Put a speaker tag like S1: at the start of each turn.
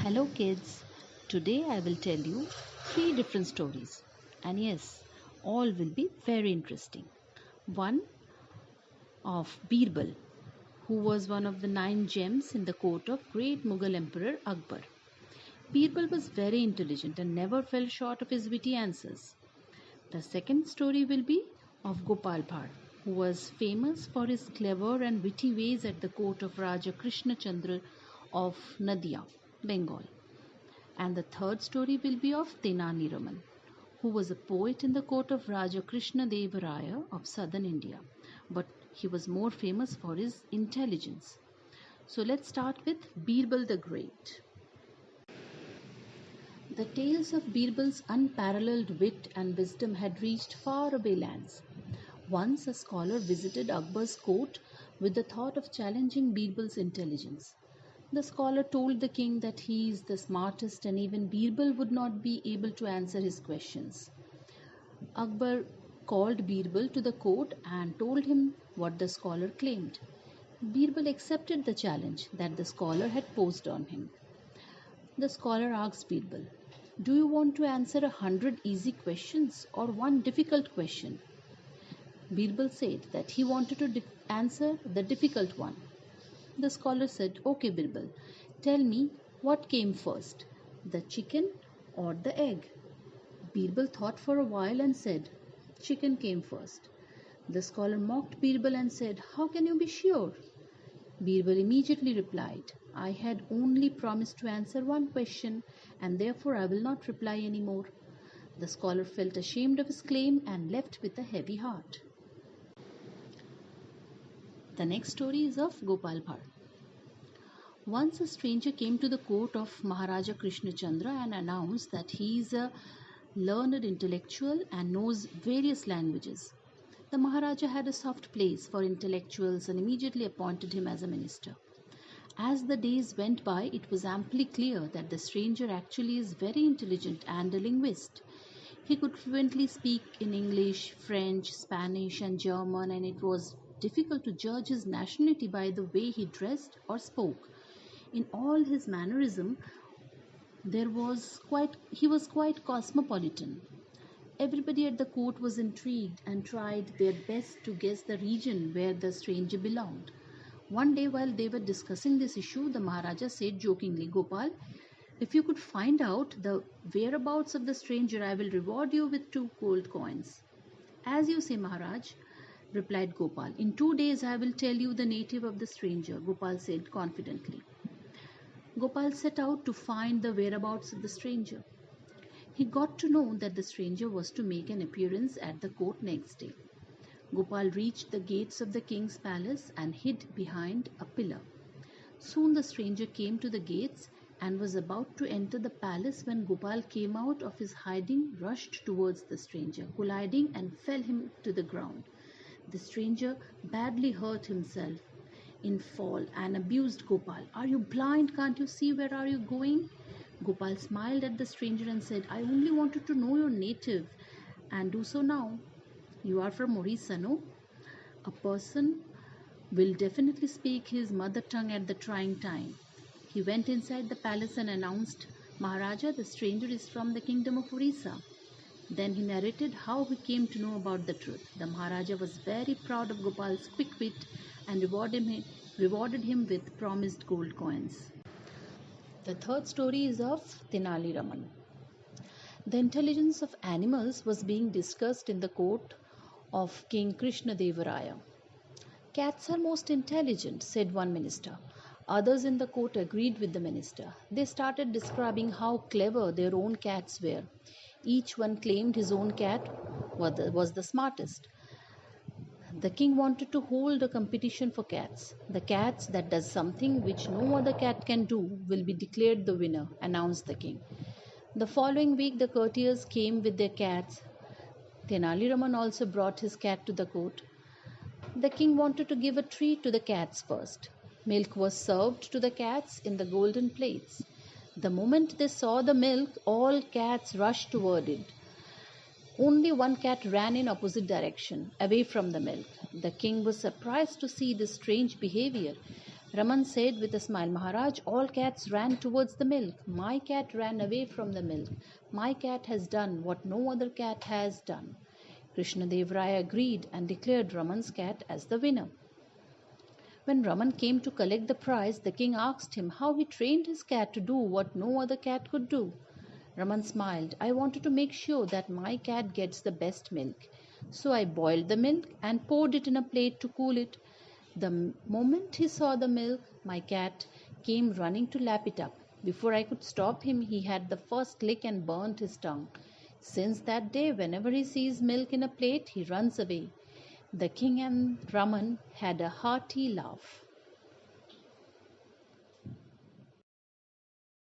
S1: Hello, kids. Today I will tell you three different stories, and yes, all will be very interesting. One of Birbal, who was one of the nine gems in the court of great Mughal Emperor Akbar. Birbal was very intelligent and never fell short of his witty answers. The second story will be of Gopal Bhar, who was famous for his clever and witty ways at the court of Raja Krishna Chandra of Nadia, Bengal. And the third story will be of Tenali Raman, who was a poet in the court of Raja Krishna Deva Raya of southern India, but he was more famous for his intelligence. So let's start with Birbal the Great. The tales of Birbal's unparalleled wit and wisdom had reached far away lands. Once a scholar visited Akbar's court with the thought of challenging Birbal's intelligence. The scholar told the king that he is the smartest and even Birbal would not be able to answer his questions. Akbar called Birbal to the court and told him what the scholar claimed. Birbal accepted the challenge that the scholar had posed on him. The scholar asked Birbal, "Do you want to answer 100 easy questions or one difficult question?" Birbal said that he wanted to answer the difficult one. The scholar said, "Okay, Birbal, tell me what came first, the chicken or the egg?" Birbal thought for a while and said, "Chicken came first." The scholar mocked Birbal and said, "How can you be sure?" Birbal immediately replied, "I had only promised to answer one question and therefore I will not reply any more." The scholar felt ashamed of his claim and left with a heavy heart. The next story is of Gopal Bhar. Once a stranger came to the court of Maharaja Krishna Chandra and announced that he is a learned intellectual and knows various languages. The Maharaja had a soft place for intellectuals and immediately appointed him as a minister. As the days went by, it was amply clear that the stranger actually is very intelligent and a linguist. He could fluently speak in English, French, Spanish, and German, and it was difficult to judge his nationality by the way he dressed or spoke. In all his mannerism, he was quite cosmopolitan. Everybody at the court was intrigued and tried their best to guess the region where the stranger belonged. One day, while they were discussing this issue, the Maharaja said jokingly, "Gopal, if you could find out the whereabouts of the stranger, I will reward you with 2 gold coins." "As you say, Maharaj," replied Gopal. "In 2 days I will tell you the native of the stranger," Gopal said confidently. Gopal set out to find the whereabouts of the stranger. He got to know that the stranger was to make an appearance at the court next day. Gopal reached the gates of the king's palace and hid behind a pillar. Soon the stranger came to the gates and was about to enter the palace when Gopal came out of his hiding, rushed towards the stranger, colliding and fell him to the ground. The stranger badly hurt himself in fall and abused Gopal. "Are you blind? Can't you see where are you going?" Gopal smiled at the stranger and said, "I only wanted to know your native and do so now. You are from Orissa, no? A person will definitely speak his mother tongue at the trying time." He went inside the palace and announced, "Maharaja, the stranger is from the kingdom of Orissa." Then he narrated how he came to know about the truth. The Maharaja was very proud of Gopal's quick wit and rewarded him with promised gold coins. The third story is of Tenali Raman. The intelligence of animals was being discussed in the court of King Krishna Deva Raya. "Cats are most intelligent," said one minister. Others in the court agreed with the minister. They started describing how clever their own cats were. Each one claimed his own cat was the smartest. The king wanted to hold a competition for cats. "The cats that does something which no other cat can do will be declared the winner," announced the king. The following week the courtiers came with their cats. Tenali Raman also brought his cat to the court. The king wanted to give a treat to the cats first. Milk was served to the cats in the golden plates. The moment they saw the milk, all cats rushed toward it. Only one cat ran in opposite direction, away from the milk. The king was surprised to see this strange behavior. Raman said with a smile, Maharaj, all cats ran towards the milk. My cat ran away from the milk. My cat has done what no other cat has done. Krishnadev Raya agreed and declared Raman's cat as the winner. When Raman came to collect the prize, the king asked him how he trained his cat to do what no other cat could do. Raman smiled. I wanted to make sure that my cat gets the best milk. So I boiled the milk and poured it in a plate to cool it. The moment he saw the milk, my cat came running to lap it up. Before I could stop him, he had the first lick and burnt his tongue. Since that day, whenever he sees milk in a plate, he runs away. The king and Raman had a hearty laugh.